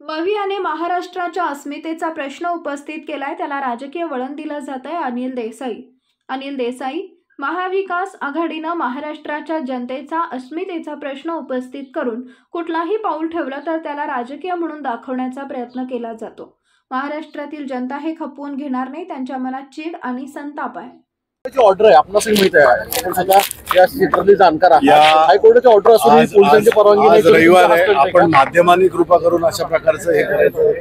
मवियाने महाराष्ट्राच्या अस्मितेचा प्रश्न उपस्थित केलाय, त्याला राजकीय वळण दिलं जात आहे। अनिल देसाई महाविकास आघाडीनं महाराष्ट्राच्या जनतेचा अस्मितेचा प्रश्न उपस्थित करून कुठलाही पाऊल ठेवलं तर त्याला राजकीय म्हणून दाखवण्याचा प्रयत्न केला जातो। महाराष्ट्रातील जनता हे खपवून घेणार नाही, त्यांच्या मनात चीड आणि संताप आहे। ऑर्डर आहे आपल्याला माहित आहे, आपण सगळा या क्षेत्रातले जाणकार आहे। हायकोर्टाची ऑर्डर असून पोलिसांची परवानगी नाही, रविवार आहे, आपण माध्यमांनी कृपा करून अशा प्रकारचं हे करायचं।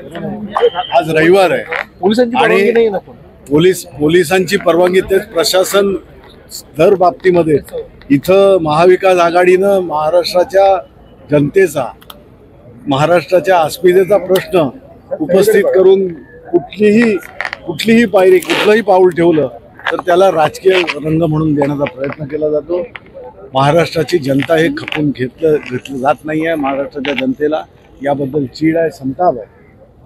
आज रविवार आहे, पोलिसांची परवानगी नाही ना, पोलिसांची परवानगी तेच प्रशासन दर बाबतीमध्ये इथं महाविकास आघाडीनं महाराष्ट्राच्या जनतेचा महाराष्ट्राच्या अस्मितेचा प्रश्न उपस्थित करून कुठलीही पायरी कुठलंही पाऊल ठेवलं तर त्याला राजकीय रंग म्हणून देण्याचा प्रयत्न केला जातो। महाराष्ट्राची जनता हे खपून घेतलं जात नाही आहे। महाराष्ट्राच्या जनतेला याबद्दल चीड आहे, संताप आहे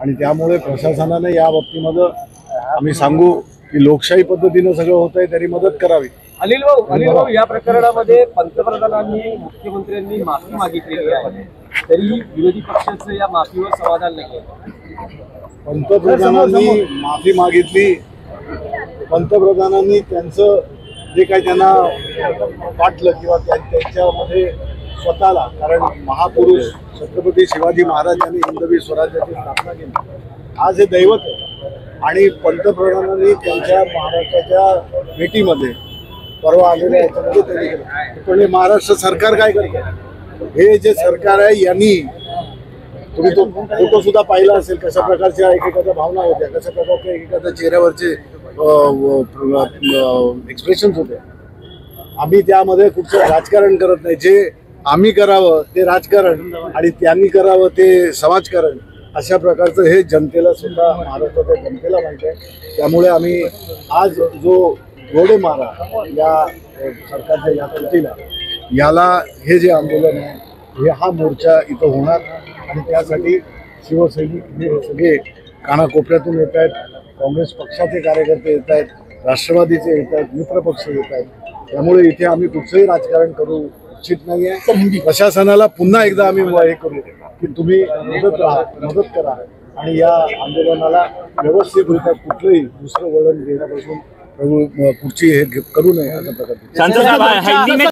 आणि त्यामुळे प्रशासनाने या बाबतीमध्ये आम्ही सांगू की लोकशाही पद्धतीने सगळं होत आहे तरी मदत करावी। अनिल भाऊ, या प्रकरणामध्ये पंतप्रधानांनी मुख्यमंत्र्यांनी माफी मागितलेली आहे, तरी विरोधी पक्षाचं या माफीवर समाधान नाही। पंतप्रधानांनी माफी मागितली, पंतप्रधानांनी त्यांचं जे काही त्यांना वाटलं किंवा त्यांच्यामध्ये स्वतःला, कारण महापुरुष छत्रपती शिवाजी महाराज यांनी हिंदवी स्वराज्याची स्थापना केली, आज हे दैवत आहे आणि पंतप्रधानांनी त्यांच्या महाराष्ट्राच्या भेटीमध्ये परवा आलेल्या याच्यामध्ये त्यांनी केलं। पण हे महाराष्ट्र सरकार काय करतं, हे जे सरकार आहे यांनी, तुम्ही तो फोटो सुद्धा पाहिला असेल कशा प्रकारच्या एकेकाच्या भावना होत्या, कशा प्रकारच्या एकेकाच्या चेहऱ्यावरचे एक्सप्रेशन्स होते। आम्ही त्यामध्ये कुठचं राजकारण करत नाही, जे आम्ही करावं ते राजकारण आणि त्यांनी करावं ते समाजकारण, अशा प्रकारचं हे जनतेला सुद्धा महाराष्ट्राच्या जनतेला माहिती आहे। त्यामुळे आम्ही आज जो गोडे मारा या सरकारच्या या कृतीला, याला हे जे आंदोलन आहे हे हा मोर्चा इथं होणार आणि त्यासाठी शिवसैनिक हे सगळे कानाकोपऱ्यातून येत आहेत, काँग्रेस पक्षाचे कार्यकर्ते येत आहेत, राष्ट्रवादीचे येत आहेत, मित्रपक्ष येत आहेत। त्यामुळे इथे आम्ही कुठचंही राजकारण करू इच्छित नाही आहे। प्रशासनाला पुन्हा एकदा आम्ही हे करू की तुम्ही मदत करा आणि या आंदोलनाला व्यवस्थितरित्या कुठलंही दुसरं वळण देण्यापासून पुढची हे करू नये अशा प्रकारची